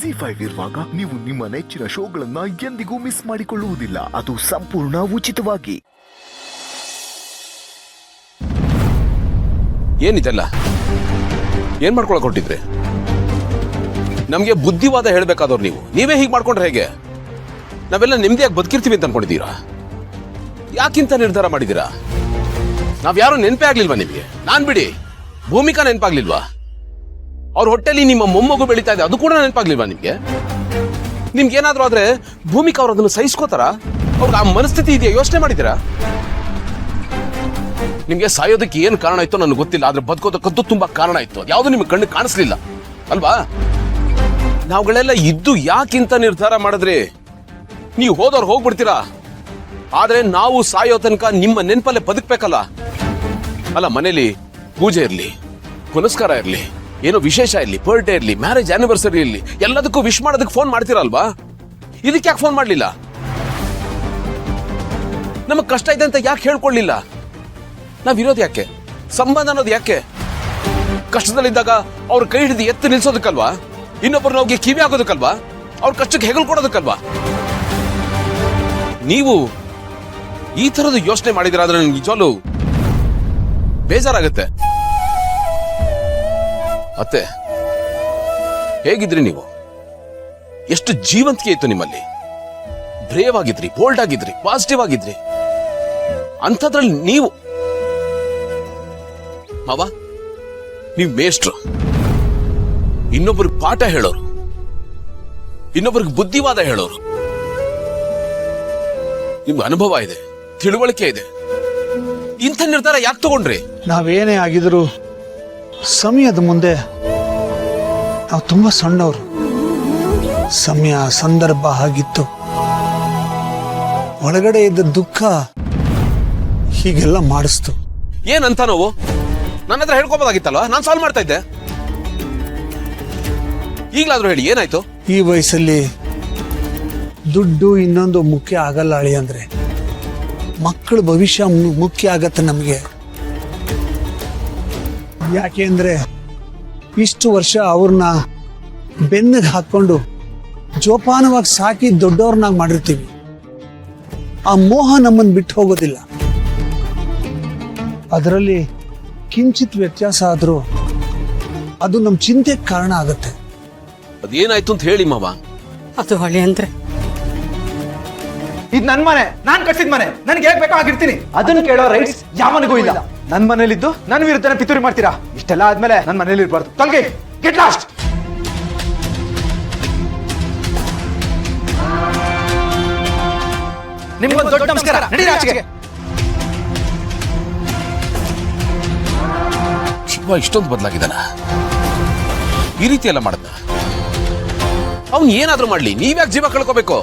ಜಿ5 ಇರುವಾಗ ನೀವು ನಿಮ್ಮ ನೆಚ್ಚಿನ ಶೋಗಳನ್ನ ಎಂದಿಗೂ ಮಿಸ್ ಮಾಡಿಕೊಳ್ಳುವುದಿಲ್ಲ. ಅದು ಸಂಪೂರ್ಣ ಉಚಿತವಾಗಿ. ಏನಿದೆಲ್ಲ ಏನ್ ಮಾಡ್ಕೊಳಕ್ ಹೊರಟಿದ್ರಿ? ನಮ್ಗೆ ಬುದ್ಧಿವಾದ ಹೇಳ್ಬೇಕಾದವ್ರು ನೀವೇ ಹೀಗೆ ಮಾಡ್ಕೊಂಡ್ರೆ ಹೇಗೆ? ನಾವೆಲ್ಲ ನೆಮ್ಮದಿಯಾಗಿ ಬದುಕಿರ್ತೀವಿ ಅಂತ ಅನ್ಕೊಂಡಿದ್ದೀರಾ? ಯಾಕಿಂತ ನಿರ್ಧಾರ ಮಾಡಿದೀರಾ? ನಾವ್ ಯಾರು ನೆನಪೇ ಆಗ್ಲಿಲ್ವಾ ನಿಮ್ಗೆ? ನಾನ್ ಬಿಡಿ, ಭೂಮಿಕಾ ನೆನಪಾಗ್ಲಿಲ್ವಾ? ಅವ್ರ ಹೊಟ್ಟೆಲಿ ನಿಮ್ಮ ಮೊಮ್ಮಗು ಬೆಳೀತಾ ಇದೆ, ಅದು ಕೂಡ ನೆನಪಾಗ್ಲಿಲ್ವಾ ನಿಮ್ಗೆ? ನಿಮ್ಗೆ ಏನಾದ್ರೂ ಆದ್ರೆ ಭೂಮಿಕಾ ಅವ್ರು ಅದನ್ನು ಸಹಿಸ್ಕೋತಾರ? ಅವ್ರಿಗೆ ಆ ಮನಸ್ಥಿತಿ ಇದೆಯಾ? ಯೋಚನೆ ಮಾಡಿದ್ದೀರಾ? ನಿಮ್ಗೆ ಸಾಯೋದಕ್ಕೆ ಏನ್ ಕಾರಣ ಇತ್ತು ನನಗೆ ಗೊತ್ತಿಲ್ಲ, ಆದ್ರೆ ಬದುಕೋದಕ್ಕಂತೂ ತುಂಬಾ ಕಾರಣ ಇತ್ತು. ಯಾವ್ದು ನಿಮ್ಗೆ ಕಣ್ಣು ಕಾಣಿಸ್ಲಿಲ್ಲ ಅಲ್ವಾ? ನಾವುಗಳೆಲ್ಲ ಇದ್ದು ಯಾಕಿಂತ ನಿರ್ಧಾರ ಮಾಡಿದ್ರಿ? ನೀವು ಹೋದವ್ರು ಹೋಗ್ಬಿಡ್ತೀರಾ, ಆದ್ರೆ ನಾವು ಸಾಯೋ ತನಕ ನಿಮ್ಮ ನೆನಪಲ್ಲೇ ಬದುಕ್ಬೇಕಲ್ಲ. ಅಲ್ಲ, ಮನೇಲಿ ಪೂಜೆ ಇರ್ಲಿ, ಪುನಸ್ಕಾರ ಇರ್ಲಿ, ಏನೋ ವಿಶೇಷ ಇರ್ಲಿ, ಬರ್ಡೇ ಇರ್ಲಿ, ಮ್ಯಾರೇಜ್ ಆನಿವರ್ಸರಿ ಇರ್ಲಿ, ಎಲ್ಲದಕ್ಕೂ ವಿಶ್ ಮಾಡೋದಕ್ಕೆ ಫೋನ್ ಮಾಡ್ತೀರಲ್ವಾ? ಇದಕ್ಕೆ ಯಾಕೆ ಫೋನ್ ಮಾಡ್ಲಿಲ್ಲ? ನಮಗ್ ಕಷ್ಟ ಇದೆ ಅಂತ ಯಾಕೆ ಹೇಳ್ಕೊಳ್ಳಿಲ್ಲ? ನಾವಿರೋದು ಯಾಕೆ? ಸಂಬಂಧ ಅನ್ನೋದು ಯಾಕೆ? ಕಷ್ಟದಲ್ಲಿದ್ದಾಗ ಅವ್ರ ಕೈ ಹಿಡಿದು ಎತ್ತು ನಿಲ್ಸೋದಕ್ಕಲ್ವಾ? ಇನ್ನೊಬ್ಬರು ಹೋಗಿ ಕಿವಿ ಆಗೋದಕ್ಕಲ್ವಾ? ಅವ್ರ ಕಷ್ಟಕ್ಕೆ ಹೆಗಲು ಕೊಡೋದಕ್ಕಲ್ವಾ? ನೀವು ಈ ತರದ ಯೋಚನೆ ಮಾಡಿದ್ರಾದ್ರೆ ನನಗೆ ನಿಜವಾಗ್ಲೂ ಬೇಜಾರಾಗತ್ತೆ. ಅತ್ತೆ, ಹೇಗಿದ್ರಿ ನೀವು? ಎಷ್ಟು ಜೀವಂತಿಕೆ ಇತ್ತು ನಿಮ್ಮಲ್ಲಿ. ಬ್ರೇವ್ ಆಗಿದ್ರಿ, ಬೋಲ್ಡ್ ಆಗಿದ್ರಿ, ಪಾಸಿಟಿವ್ ಆಗಿದ್ರಿ. ಅಂಥದ್ರಲ್ಲಿ ನೀವು ಮಾವ, ನೀವು ಮೇಷ್ಟ್ರು, ಇನ್ನೊಬ್ಬರಿಗೆ ಪಾಠ ಹೇಳೋರು, ಇನ್ನೊಬ್ಬರಿಗೆ ಬುದ್ಧಿವಾದ ಹೇಳೋರು. ನಿಮ್ಗೆ ಅನುಭವ ಇದೆ, ತಿಳುವಳಿಕೆ ಇದೆ. ಇಂಥ ನಿರ್ಧಾರ ಯಾಕೆ ತಗೊಂಡ್ರಿ? ನಾವೇನೇ ಆಗಿದ್ರು ಸಮಯದ ಮುಂದೆ ನಾವು ತುಂಬಾ ಸಣ್ಣವರು. ಸಮಯ ಸಂದರ್ಭ ಆಗಿತ್ತು. ಒಳಗಡೆ ಇದ್ದ ದುಃಖ ಹೀಗೆಲ್ಲ ಮಾಡಿಸ್ತು. ಏನಂತ ನೋವು? ನನ್ನ ಹತ್ರ ಹೇಳ್ಕೋಬೋದಾಗಿತ್ತಲ್ವಾ? ನಾನು ಸಾಲ್ವ್ ಮಾಡ್ತಾ ಇದ್ದೆ. ಈಗ್ಲಾದ್ರೂ ಹೇಳಿ, ಏನಾಯ್ತು? ಈ ವಯಸ್ಸಲ್ಲಿ ದುಡ್ಡು ಇನ್ನೊಂದು ಮುಖ್ಯ ಆಗಲ್ಲ ಅಳಿ. ಅಂದ್ರೆ ಮಕ್ಕಳ ಭವಿಷ್ಯ ಮುಖ್ಯ ಆಗತ್ತೆ ನಮಗೆ. ಯಾಕೆ ಅಂದ್ರೆ ಇಷ್ಟು ವರ್ಷ ಅವ್ರನ್ನ ಬೆನ್ನಿಗೆ ಹಾಕೊಂಡು ಜೋಪಾನವಾಗಿ ಸಾಕಿ ದೊಡ್ಡವ್ರನ್ನಾಗಿ ಮಾಡಿರ್ತೀವಿ. ಆ ಮೋಹ ನಮ್ಮನ್ನು ಬಿಟ್ಟು ಹೋಗೋದಿಲ್ಲ. ಅದರಲ್ಲಿ ಕಿಂಚಿತ್ ವ್ಯತ್ಯಾಸ ಆದ್ರೂ ಅದು ನಮ್ಮ ಚಿಂತೆಗೆ ಕಾರಣ ಆಗತ್ತೆ. ಅದೇನಾಯ್ತು ಅಂತ ಹೇಳಿ ಮಾವ. ಅದು ಹೊಳೆ ಅಂದ್ರೆ ಇದು ನನ್ ಮನೆ, ನಾನ್ ಕಟ್ಸಿದ ಮನೆ, ನನ್ಗೆ ಹೇಗ್ ಬೇಕೋ ಆಗಿರ್ತೀನಿ. ಅದನ್ನ ಕೇಳೋ ರೈಟ್ಸ್ ಯಾವನಿಗೂ ಇಲ್ಲ. ನನ್ ಮನೇಲಿದ್ದು ನನ್ ವಿರುದ್ಧನ ಪಿತೂರಿ ಮಾಡ್ತೀರಾ? ಇಷ್ಟೆಲ್ಲ ಆದ್ಮೇಲೆ ನನ್ ಮನೇಲಿ ಇರ್ಬಾರ್ದು. ತೊಲಗಿ, ಗೆಟ್ ಲಾಸ್ಟ್. ನಿಮ್ಗೊಂದು ದೊಡ್ಡ ನಮಸ್ಕಾರ. ನಡೀರಿ ಆಚೆಗೆ. ಶಿವ ಇಷ್ಟೊಂದು ಬದಲಾಗಿದ್ದಾನ? ಈ ರೀತಿ ಎಲ್ಲ ಮಾಡದ್ನ? ಅವ್ನು ಏನಾದ್ರೂ ಮಾಡ್ಲಿ, ನೀವ್ಯಾಕೆ ಜೀವ ಕಳ್ಕೋಬೇಕು?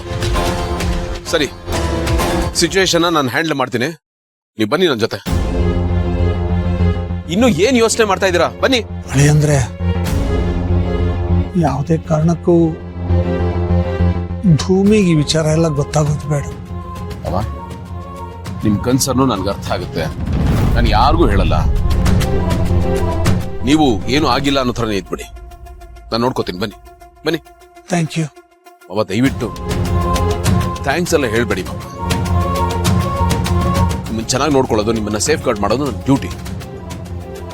ಸರಿ, ಸಿಚುವೇಶನ್ ನಾನು ಹ್ಯಾಂಡಲ್ ಮಾಡ್ತೀನಿ. ನೀವು ಬನ್ನಿ ನನ್ನ ಜೊತೆ. ಇನ್ನು ಏನ್ ಯೋಚನೆ ಮಾಡ್ತಾ ಇದ್ದೀರಾ? ಬನ್ನಿ. ಅಳಿ ಅಂದ್ರೆ ಯಾವುದೇ ಕಾರಣಕ್ಕೂ ಭೂಮಿಗೆ ಈ ವಿಚಾರ ಎಲ್ಲ ಗೊತ್ತಾಗೋದು ಬೇಡ. ಅವ, ನಿಮ್ ಕನ್ಸರ್ನು ನನ್ಗೆ ಅರ್ಥ ಆಗುತ್ತೆ. ನಾನು ಯಾರಿಗೂ ಹೇಳಲ್ಲ. ನೀವು ಏನು ಆಗಿಲ್ಲ ಅನ್ನೋ ಥರನೇ ಇದ್ಬಿಡಿ. ನಾನು ನೋಡ್ಕೋತೀನಿ. ಬನ್ನಿ ಬನ್ನಿ. Thank you. ಅವ ದಯವಿಟ್ಟು ಥ್ಯಾಂಕ್ಸ್ ಎಲ್ಲ ಹೇಳ್ಬೇಡಿ ಮಾವ. ನಿಮ್ಮನ್ನ ಚೆನ್ನಾಗಿ ನೋಡ್ಕೊಳ್ಳೋದು, ನಿಮ್ಮನ್ನ ಸೇಫ್ ಗಾರ್ಡ್ ಮಾಡೋದು ನನ್ನ ಡ್ಯೂಟಿ.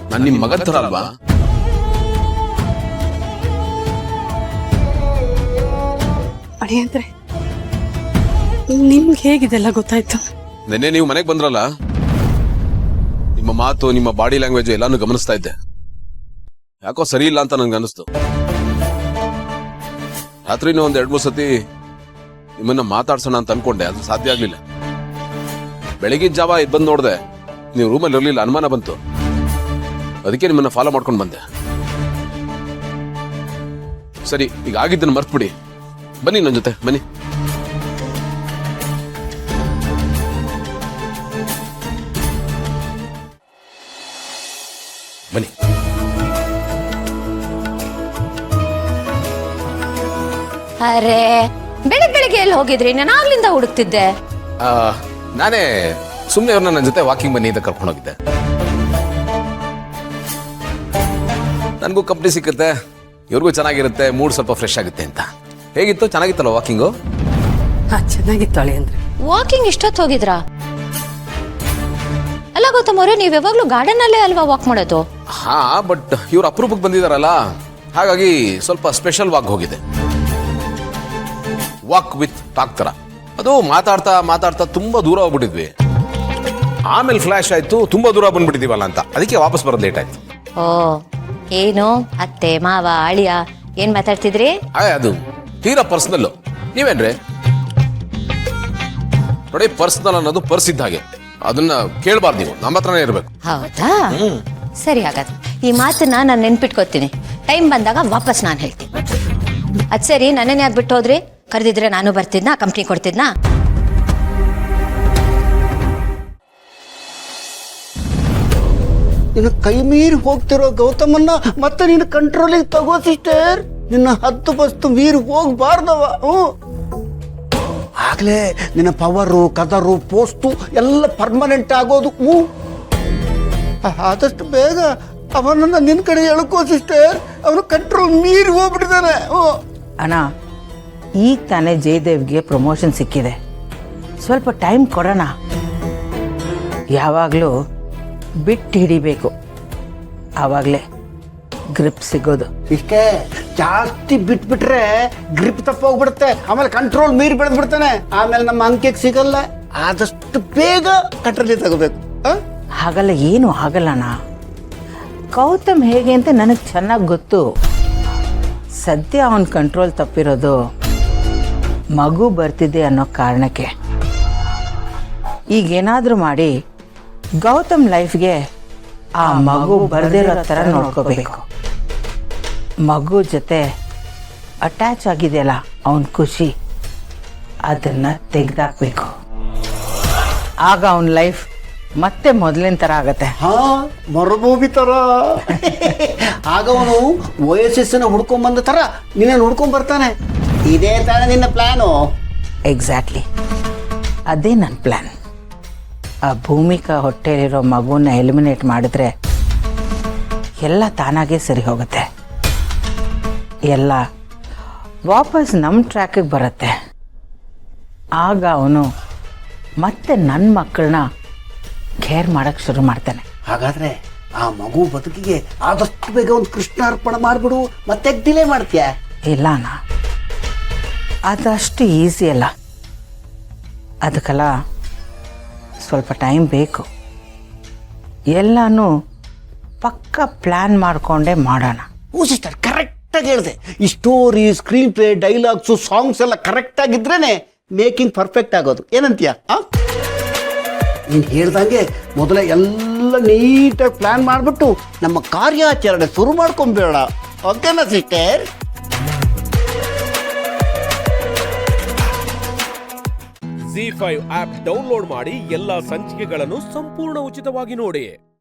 ನಾನು ನಿಮ್ಮ ಮಗನ ಥರ ಅಲ್ವಾ? ಅಡಿ ಅಂದ್ರೆ ನಿಮ್ಗೆ ಹೇಗಿದೆಲ್ಲ ಗೊತ್ತಾಯ್ತು? ನಿನ್ನೆ ನೀವು ಮನೆಗೆ ಬಂದ್ರಲ್ಲ, ನಿಮ್ಮ ಮಾತು, ನಿಮ್ಮ ಬಾಡಿ ಲ್ಯಾಂಗ್ವೇಜ್ ಎಲ್ಲಾನು ಗಮನಿಸ್ತಾ ಇದ್ದೆ. ಯಾಕೋ ಸರಿ ಇಲ್ಲ ಅಂತ ನನ್ಗೆ ಅನಿಸ್ತು. ರಾತ್ರಿನೂ ಒಂದ್ 2-3 ಸತಿ ನಿಮ್ಮನ್ನ ಮಾತಾಡ್ಸೋಣ ಅಂತ ಅನ್ಕೊಂಡೆ, ಅದು ಸಾಧ್ಯ ಆಗ್ಲಿಲ್ಲ. ಬೆಳಗಿನ ಜಾವ ಎದ್ದು ಬಂದು ನೋಡ್ದೆ, ನೀವು ರೂಮಲ್ಲಿ ಇರ್ಲಿಲ್ಲ. ಅನುಮಾನ ಬಂತು, ಅದಕ್ಕೆ ನಿಮ್ಮನ್ನ ಫಾಲೋ ಮಾಡ್ಕೊಂಡು ಬಂದೆ. ಸರಿ, ಈಗ ಆಗಿದ್ದನ್ನು ಮರ್ತ್ಬಿಡಿ. ಬನ್ನಿ ನನ್ನ ಜೊತೆ, ಬನ್ನಿ. ಬನ್ನಿ. ಅರೆ, ಬೆಳಿಗ್ಗೆ ಎಲ್ಲಿ ಹೋಗಿದ್ರಿ? ನಾನು ಆಗ್ಲಿಂದ ಹುಡುಕ್ತಿದ್ದೆ. ನಾನೇ ಸುಮ್ಮನೆ ಅವ್ರನ್ನ ನನ್ನ ಜೊತೆ ವಾಕಿಂಗ್ ಬನ್ನಿ ಅಂತ ಕರ್ಕೊಂಡು ಹೋಗಿದ್ದೆ. ನನಗೂ ಕಂಪ್ನಿ ಸಿಕ್ಕುತ್ತೆ, ಇವ್ರಿಗೂ ಚೆನ್ನಾಗಿರುತ್ತೆ, ಮೂಡ್ ಸ್ವಲ್ಪ ಫ್ರೆಶ್ ಆಗುತ್ತೆ ಅಂತ. ಹೇಗಿತ್ತು? ಚೆನ್ನಾಗಿತ್ತಲ್ಲ ವಾಕಿಂಗು? ಹಾ, ಚೆನ್ನಾಗಿತ್ತು ಅಳಿ ಅಂದ್ರೆ. ವಾಕಿಂಗ್ ಇಷ್ಟೊತ್ತು ಹೋಗಿದ್ರಾ? ಅಲ್ಲ ಗೌತಮ್ ಅವರೇ, ನೀವ್ ಯಾವಾಗ್ಲೂ ಗಾರ್ಡನ್ ಅಲ್ಲೇ ಅಲ್ವಾ ವಾಕ್ ಮಾಡೋದು? ಹಾ, ಬಟ್ ಇವ್ರು ಅಪರೂಪಕ್ಕೆ ಬಂದಿದಾರಲ್ಲ, ಹಾಗಾಗಿ ಸ್ವಲ್ಪ ಸ್ಪೆಷಲ್ ವಾಕ್ ಹೋಗಿದೆ. ವಾಕ್ ವಿತ್ ಟಾಕ್ ತರ. ಅದು ಮಾತಾಡ್ತಾ ಮಾತಾಡ್ತಾ ತುಂಬಾ ದೂರ ಹೋಗ್ಬಿಟ್ಟಿದ್ವಿ. ಆಮೇಲೆ ಫ್ಲಾಶ್ ಆಯ್ತು, ತುಂಬಾ ದೂರ ಬಂದ್ಬಿಟ್ಟಿದೀವಲ್ಲ ಅಂತ. ಅದಕ್ಕೆ ವಾಪಸ್ ಬರೋದು ಲೇಟ್ ಆಯ್ತು. ಓ, ಏನು ಅತ್ತೆ ಮಾವ ಅಳಿಯ ಏನ್ ಮಾತಾಡ್ತಿದ್ರಿ? ಅದು ತೀರಾ ಪರ್ಸನಲ್. ನೀವೇನ್ರಿ ನೋಡಿ, ಪರ್ಸನಲ್ ಅನ್ನೋದು ಪರ್ಸ್ ಇದ್ದ ಹಾಗೆ, ಅದನ್ನ ಕೇಳಬಾರ್ದು ನೀವು, ನಮ್ಮ ಹತ್ರನೇ ಇರ್ಬೇಕು. ಹೌದಾ? ಸರಿ, ಹಾಗಾದ್ರೆ ಈ ಮಾತನ್ನ ನಾನು ನೆನ್ಪಿಟ್ಕೋತೀನಿ. ಟೈಮ್ ಬಂದಾಗ ವಾಪಸ್ ನಾನು ಹೇಳ್ತೀನಿ. ಅದ್ ಸರಿ, ನನ್ನೇನ್ ಯಾಕೆ ಬಿಟ್ಟು ಹೋದ್ರಿ? ಕರೆದಿದ್ರೆ ನಾನು ಬರ್ತಿದ್ನಾ, ಕಂಪ್ನಿ ಕೊಡ್ತಿದ್ನಾ? ನಿನ್ನ ಕೈ ಮೀರಿ ಹೋಗ್ತಿರೋ ಗೌತಮನ್ನ ಮತ್ತೆ ನೀನು ಕಂಟ್ರೋಲಿಗೆ ತಗೋ ಸಿಸ್ಟರ್. ನಿನ್ನ 10 ಬಸ್ತು ಮೀರಿ ಹೋಗ್ಬಾರ್ದವ. ಆಗ್ಲೇ ನಿನ್ನ ಪವರು, ಕದರು, ಪೋಸ್ಟು ಎಲ್ಲ ಪರ್ಮನೆಂಟ್ ಆಗೋದು. ಆದಷ್ಟು ಬೇಗ ಅವನನ್ನ ನಿನ್ನ ಕಡೆ ಎಳ್ಕೋ ಸಿಸ್ಟರ್. ಅವನು ಕಂಟ್ರೋಲ್ ಮೀರಿ ಹೋಗ್ಬಿಟ್ಟಿದ್ದಾನೆ. ಅಣ್ಣ, ಈಗ ತಾನೇ ಜಯದೇವ್ಗೆ ಪ್ರಮೋಷನ್ ಸಿಕ್ಕಿದೆ. ಸ್ವಲ್ಪ ಟೈಮ್ ಕೊಡೋಣ. ಯಾವಾಗಲೂ ಬಿಟ್ಟು ಹಿಡಿಬೇಕು, ಆವಾಗಲೇ ಗ್ರಿಪ್ ಸಿಗೋದು. ಇಷ್ಟೇ, ಜಾಸ್ತಿ ಬಿಟ್ಬಿಟ್ರೆ ಗ್ರಿಪ್ ತಪ್ಪೋಗ್ಬಿಡುತ್ತೆ. ಆಮೇಲೆ ಕಂಟ್ರೋಲ್ ಮೀರಿ ಬೆಳೆದ್ಬಿಡ್ತಾನೆ. ಆಮೇಲೆ ನಮ್ಮ ಅಂಕೆಗೆ ಸಿಗಲ್ಲ. ಆದಷ್ಟು ಬೇಗ ಕಂಟ್ರೋಲಿಗೆ ತಗೋಬೇಕು. ಹಾಗಲ್ಲ, ಏನು ಆಗಲ್ಲಣ್ಣ. ಗೌತಮ್ ಹೇಗೆ ಅಂತ ನನಗೆ ಚೆನ್ನಾಗಿ ಗೊತ್ತು. ಸದ್ಯ ಅವನ ಕಂಟ್ರೋಲ್ ತಪ್ಪಿರೋದು ಮಗು ಬರ್ತಿದೆ ಅನ್ನೋ ಕಾರಣಕ್ಕೆ. ಈಗೇನಾದರೂ ಮಾಡಿ ಗೌತಮ್ ಲೈಫ್ಗೆ ಆ ಮಗು ಬರ್ದಿರೋ ಥರ ನೋಡ್ಕೋಬೇಕು. ಮಗು ಜೊತೆ ಅಟ್ಯಾಚ್ ಆಗಿದೆಯಲ್ಲ ಅವನ ಖುಷಿ, ಅದನ್ನು ತೆಗೆದಾಕ್ಬೇಕು. ಆಗ ಅವನ ಲೈಫ್ ಮತ್ತೆ ಮೊದಲಿನ ಥರ ಆಗತ್ತೆ. ಮರುಭೂಮಿ ತರ. ಆಗ ಅವನು OSS ಹುಡ್ಕೊಂಡ್ ತರ ನಿನ್ನ ಹುಡ್ಕೊಂಡ್ ಬರ್ತಾನೆ. ಇದೇ ತಾನೇ ನಿನ್ನ ಪ್ಲಾನು? ಎಕ್ಸಾಕ್ಟ್ಲಿ, ಅದೇ ನನ್ನ ಪ್ಲ್ಯಾನ್. ಆ ಭೂಮಿಕಾ ಹೊಟ್ಟೆಲಿರೋ ಮಗುನ ಎಲಿಮಿನೇಟ್ ಮಾಡಿದ್ರೆ ಎಲ್ಲ ತಾನಾಗೇ ಸರಿ ಹೋಗುತ್ತೆ. ಎಲ್ಲ ವಾಪಸ್ ನಮ್ಮ ಟ್ರ್ಯಾಕಿಗೆ ಬರುತ್ತೆ. ಆಗ ಅವನು ಮತ್ತೆ ನನ್ನ ಮಕ್ಕಳನ್ನ ಕೇರ್ ಮಾಡೋಕ್ಕೆ ಶುರು ಮಾಡ್ತಾನೆ. ಹಾಗಾದ್ರೆ ಆ ಮಗು ಬದುಕಿಗೆ ಆದಷ್ಟು ಬೇಗ ಒಂದು ಕೃಷ್ಣಾರ್ಪಣೆ ಮಾಡಿಬಿಡು. ಮತ್ತೆ ಡಿಲೇ ಮಾಡ್ತೀಯ? ಇಲ್ಲ ಅಣ್ಣ, ಅದಷ್ಟು ಈಸಿ ಅಲ್ಲ. ಅದಕ್ಕೆಲ್ಲ ಸ್ವಲ್ಪ ಟೈಮ್ ಬೇಕು. ಎಲ್ಲನೂ ಪಕ್ಕ ಪ್ಲ್ಯಾನ್ ಮಾಡಿಕೊಂಡೇ ಮಾಡೋಣ. ಸಿಸ್ಟರ್, ಕರೆಕ್ಟಾಗಿ ಹೇಳಿದೆ. ಈ story, screen play, dialogues, songs ಎಲ್ಲ ಕರೆಕ್ಟಾಗಿದ್ರೇನೆ ಮೇಕಿಂಗ್ ಪರ್ಫೆಕ್ಟ್ ಆಗೋದು. ಏನಂತೀಯ? ನೀನು ಹೇಳ್ದಂಗೆ ಮೊದಲೇ ಎಲ್ಲ ನೀಟಾಗಿ ಪ್ಲ್ಯಾನ್ ಮಾಡಿಬಿಟ್ಟು ನಮ್ಮ ಕಾರ್ಯಾಚರಣೆ ಶುರು ಮಾಡ್ಕೊಂಬೇಡ. ಓಕೆನಾ ಸಿಸ್ಟರ್? ZEE5 ಆಪ್ ಡೌನ್ಲೋಡ್ ಮಾಡಿ ಎಲ್ಲಾ ಸಂಚಿಕೆಗಳನ್ನು ಸಂಪೂರ್ಣ ಉಚಿತವಾಗಿ ನೋಡಿ.